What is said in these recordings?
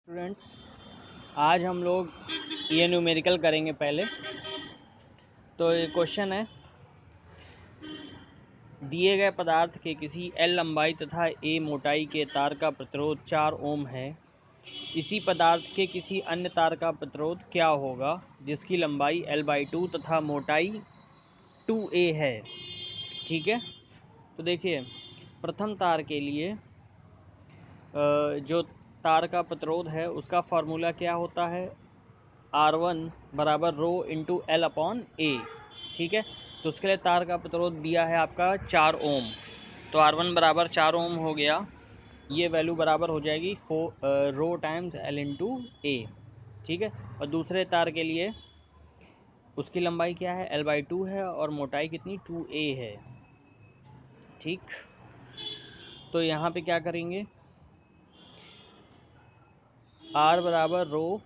Students, आज हम लोग ये न्यूमेरिकल करेंगे। पहले तो ये क्वेश्चन है, दिए गए पदार्थ के किसी L लंबाई तथा A मोटाई के तार का प्रतिरोध 4 ओम है। इसी पदार्थ के किसी अन्य तार का प्रतिरोध क्या होगा जिसकी लंबाई L/2 तथा मोटाई 2A है। ठीक है, तो देखिए प्रथम तार के लिए जो तार का प्रतिरोध है उसका फार्मूला क्या होता है, R1 बराबर रो इंटू एल अपॉन ए। ठीक है, तो उसके लिए तार का प्रतिरोध दिया है आपका 4 ओम, तो R1 बराबर 4 ओम हो गया। ये वैल्यू बराबर हो जाएगी रो टाइम्स एल इंटू ए। ठीक है, और दूसरे तार के लिए उसकी लंबाई क्या है, L/2 है और मोटाई कितनी 2A है। ठीक, तो यहाँ पे क्या करेंगे, R बराबर रो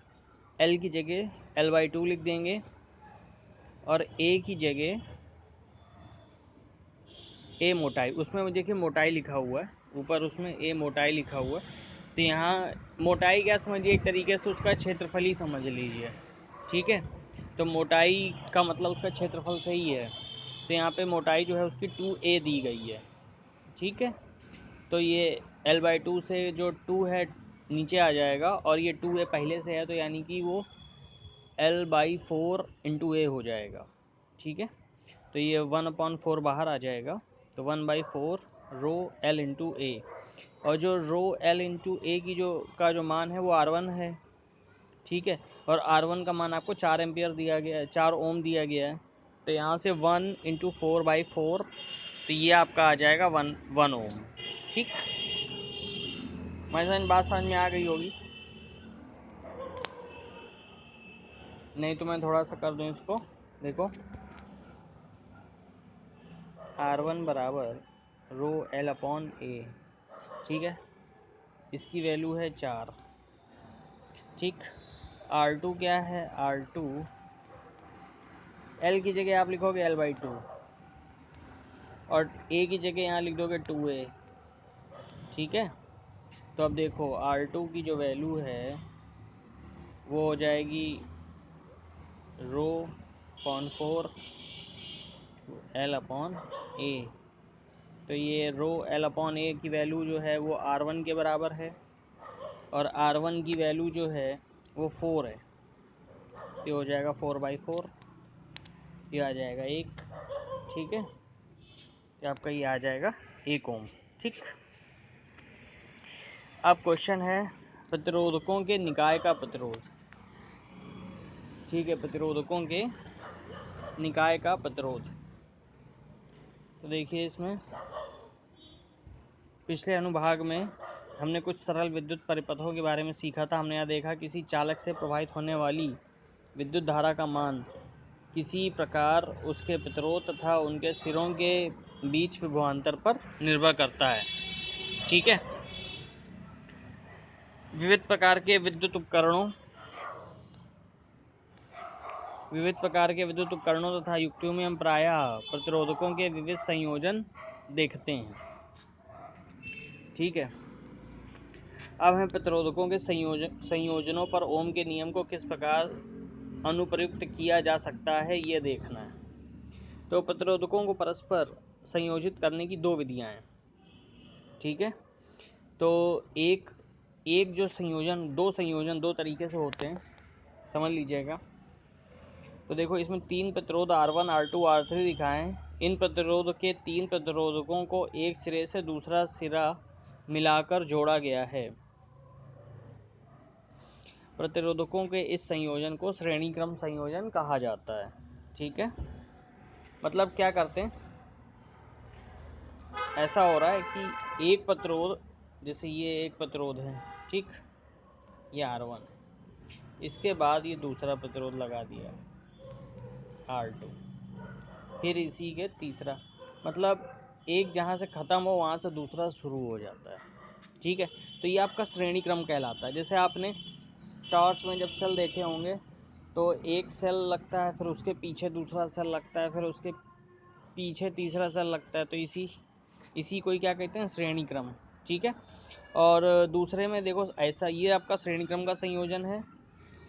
L की जगह L/2 लिख देंगे और A की जगह ए मोटाई, उसमें देखिए मोटाई लिखा हुआ है ऊपर, उसमें ए मोटाई लिखा हुआ है। तो यहाँ मोटाई क्या समझिए, एक तरीके से उसका क्षेत्रफल ही समझ लीजिए। ठीक है, तो मोटाई का मतलब उसका क्षेत्रफल सही है, तो यहाँ पे मोटाई जो है उसकी 2A दी गई है। ठीक है, तो ये L/2 से जो 2 है नीचे आ जाएगा और ये 2A पहले से है, तो यानी कि वो L/4 इंटू ए हो जाएगा। ठीक है, तो ये 1/4 बाहर आ जाएगा, तो 1/4 रो L इंटू ए। और जो रो L इंटू ए की जो मान है वो R1 है। ठीक है, और R1 का मान आपको 4 एम्पियर दिया गया है, 4 ओम दिया गया है। तो यहाँ से 1 इंटू 4/4, तो ये आपका आ जाएगा 1 ओम। ठीक, मैं बात समझ में आ गई होगी, नहीं तो मैं थोड़ा सा कर दूँ इसको। देखो R1 बराबर रो L अपॉन ए। ठीक है, इसकी वैल्यू है 4। ठीक, R2 क्या है, R2 L की जगह आप लिखोगे L/2 और A की जगह यहाँ लिख दोगे 2A। ठीक है, तो अब देखो R2 की जो वैल्यू है वो हो जाएगी रो 0.4 L अपॉन ए। तो ये रो L अपॉन ए की वैल्यू जो है वो R1 के बराबर है और R1 की वैल्यू जो है वो 4 है। ये हो जाएगा 4/4, ये आ जाएगा 1। ठीक है, तो आपका ये आ जाएगा 1 ओम। ठीक, अब क्वेश्चन है प्रतिरोधकों के निकाय का प्रतिरोध। ठीक है, प्रतिरोधकों के निकाय का प्रतिरोध, तो देखिए इसमें पिछले अनुभाग में हमने कुछ सरल विद्युत परिपथों के बारे में सीखा था। हमने यहाँ देखा किसी चालक से प्रवाहित होने वाली विद्युत धारा का मान किसी प्रकार उसके प्रतिरोध तथा उनके सिरों के बीच विभवांतर पर निर्भर करता है। ठीक है, विविध प्रकार के विद्युत उपकरणों तथा युक्तियों में हम प्रायः प्रतिरोधकों के विविध संयोजन देखते हैं। ठीक है, अब हमें प्रतिरोधकों के संयोजनों पर ओम के नियम को किस प्रकार अनुप्रयुक्त किया जा सकता है ये देखना है। तो प्रतिरोधकों को परस्पर संयोजित करने की 2 विधियां हैं। ठीक है, तो एक जो संयोजन, 2 संयोजन 2 तरीके से होते हैं, समझ लीजिएगा। तो देखो इसमें 3 प्रतिरोध R1, R2, R3 दिखाए हैं। इन प्रतिरोध के 3 प्रतिरोधकों को एक सिरे से दूसरा सिरा मिलाकर जोड़ा गया है। प्रतिरोधकों के इस संयोजन को श्रेणी क्रम संयोजन कहा जाता है। ठीक है, मतलब क्या करते हैं, ऐसा हो रहा है कि एक प्रतिरोध, जैसे ये एक प्रतिरोध है, ठीक, ये R1, इसके बाद ये दूसरा प्रतिरोध लगा दिया R2, फिर इसी के तीसरा, मतलब एक जहाँ से ख़त्म हो वहाँ से दूसरा शुरू हो जाता है। ठीक है, तो ये आपका श्रेणी क्रम कहलाता है। जैसे आपने टॉर्च में जब सेल देखे होंगे तो एक सेल लगता है, फिर उसके पीछे दूसरा सेल लगता है, फिर उसके पीछे तीसरा सेल लगता है, तो इसी को ही क्या कहते हैं, श्रेणी क्रम। ठीक है, और दूसरे में देखो ऐसा, ये आपका श्रेणी क्रम का संयोजन है,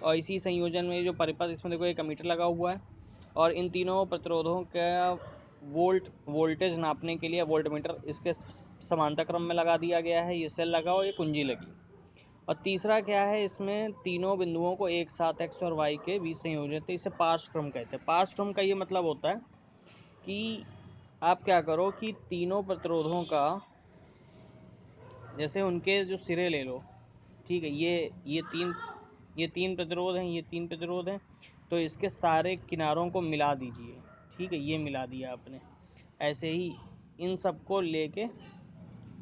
और इसी संयोजन में जो परिपथ, इसमें देखो एक अमीटर लगा हुआ है, और इन तीनों प्रतिरोधों का वोल्टेज नापने के लिए वोल्टमीटर इसके समांतर क्रम में लगा दिया गया है। ये सेल लगा और ये कुंजी लगी। और तीसरा क्या है, इसमें तीनों बिंदुओं को एक साथ एक्स और वाई के बीच संयोजित है। इसे पार्श्व क्रम कहते हैं। पार्श्व क्रम का ये मतलब होता है कि आप क्या करो कि तीनों प्रतिरोधों का, जैसे उनके जो सिरे ले लो, ठीक है, ये तीन प्रतिरोध हैं, ये तीन प्रतिरोध हैं, तो इसके सारे किनारों को मिला दीजिए। ठीक है, ये मिला दिया आपने। ऐसे ही इन सबको लेके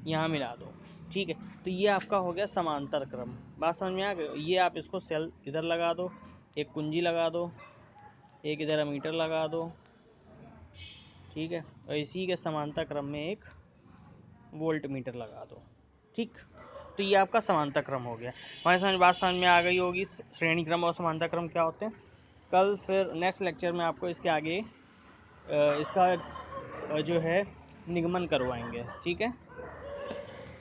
यहाँ मिला दो। ठीक है, तो ये आपका हो गया समांतर क्रम। बात समझ में आ गई? ये आप इसको सेल इधर लगा दो, एक कुंजी लगा दो, एक इधर अमीटर लगा दो। ठीक है, और इसी के समांतर क्रम में एक वोल्ट मीटर लगा दो। ठीक, तो ये आपका समांतर क्रम हो गया। हमारी बात समझ में आ गई होगी, श्रेणी क्रम और समांतर क्रम क्या होते हैं। कल फिर नेक्स्ट लेक्चर में आपको इसके आगे इसका जो है निगमन करवाएंगे। ठीक है।